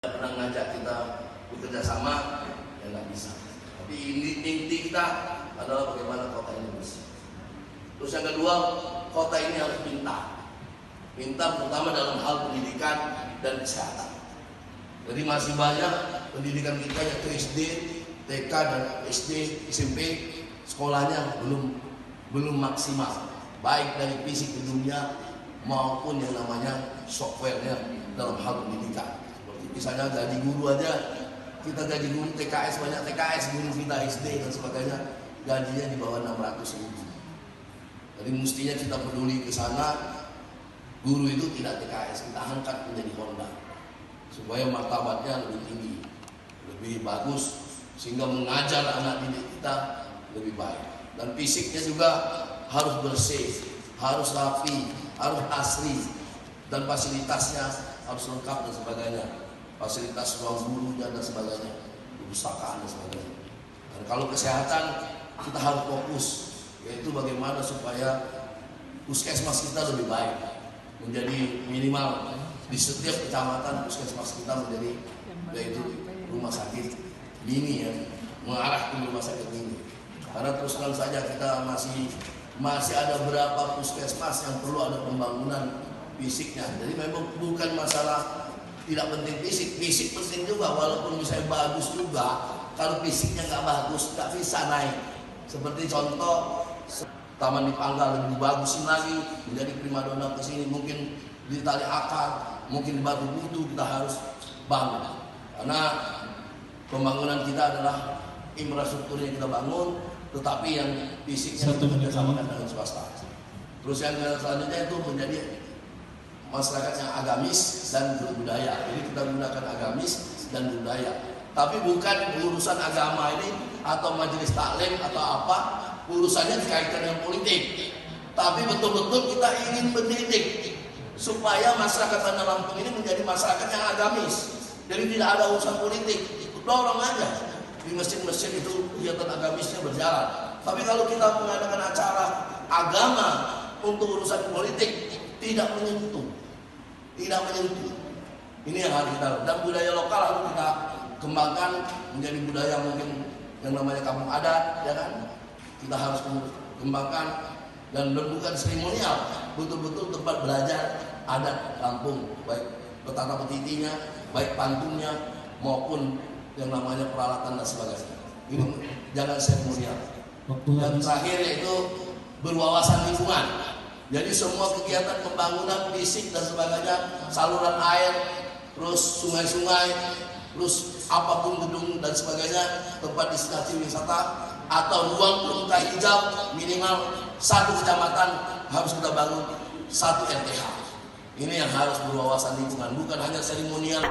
pernah ngajak kita bekerja sama, ya nggak bisa. Tapi inti kita adalah bagaimana kota ini bersih. Terus yang kedua, kota ini harus minta terutama dalam hal pendidikan dan kesehatan. Jadi masih banyak pendidikan kita yaitu SD, TK dan SD, SMP, sekolahnya belum maksimal, baik dari fisik gedungnya maupun yang namanya softwarenya dalam hal pendidikan. Misalnya gaji guru aja, kita gaji guru TKS, banyak TKS guru kita SD dan sebagainya, gajinya di bawah 600.000. Jadi mestinya kita peduli ke sana, guru itu tidak TKS, kita angkat menjadi Honda supaya martabatnya lebih tinggi, lebih bagus, sehingga mengajar anak didik kita lebih baik. Dan fisiknya juga harus bersih, harus rapi, harus asri, dan fasilitasnya harus lengkap dan sebagainya. Fasilitas ruang gurunya dan sebagainya, perpustakaan dan sebagainya. Dan kalau kesehatan kita harus fokus, yaitu bagaimana supaya puskesmas kita lebih baik, menjadi minimal di setiap kecamatan puskesmas kita menjadi yaitu rumah sakit mini, ya, mengarah ke rumah sakit mini. Karena terus terang saja kita masih ada beberapa puskesmas yang perlu ada pembangunan fisiknya. Jadi memang bukan masalah tidak penting fisik penting juga, walaupun misalnya bagus juga, kalau fisiknya nggak bagus nggak bisa naik. Seperti contoh Taman di Panggal lebih bagusin lagi menjadi primadona ke sini, mungkin di Tali Akar, mungkin di Batu Butu kita harus bangun. Karena pembangunan kita adalah infrastruktur yang kita bangun, tetapi yang fisiknya kita bersamakan dengan swasta. Terus yang selanjutnya itu menjadi masyarakat yang agamis dan berbudaya. Jadi kita gunakan agamis dan budaya. Tapi bukan urusan agama ini atau majelis taklim atau apa, urusannya dikaitkan dengan politik. Tapi betul-betul kita ingin mendidik supaya masyarakat Tanah Lampung ini menjadi masyarakat yang agamis. Jadi tidak ada urusan politik, dorong aja di masjid-masjid itu kegiatan agamisnya berjalan. Tapi kalau kita mengadakan acara agama untuk urusan politik, tidak menyentuh. Ini yang harus kita, dan budaya lokal harus kita kembangkan menjadi budaya mungkin yang namanya kampung adat, ya kan? Kita harus kembangkan dan bukan seremonial, betul-betul tempat belajar adat Lampung, baik petata petitinya, baik pantunnya maupun yang namanya peralatan dan sebagainya. Ini jangan seremonial. Dan terakhir yaitu berwawasan lingkungan. Jadi semua kegiatan pembangunan fisik dan sebagainya, saluran air, terus sungai-sungai, terus apapun gedung dan sebagainya, tempat destinasi wisata atau ruang terbuka hijau minimal satu kecamatan harus kita bangun satu RTH. Ini yang harus berwawasan lingkungan, bukan hanya seremonial.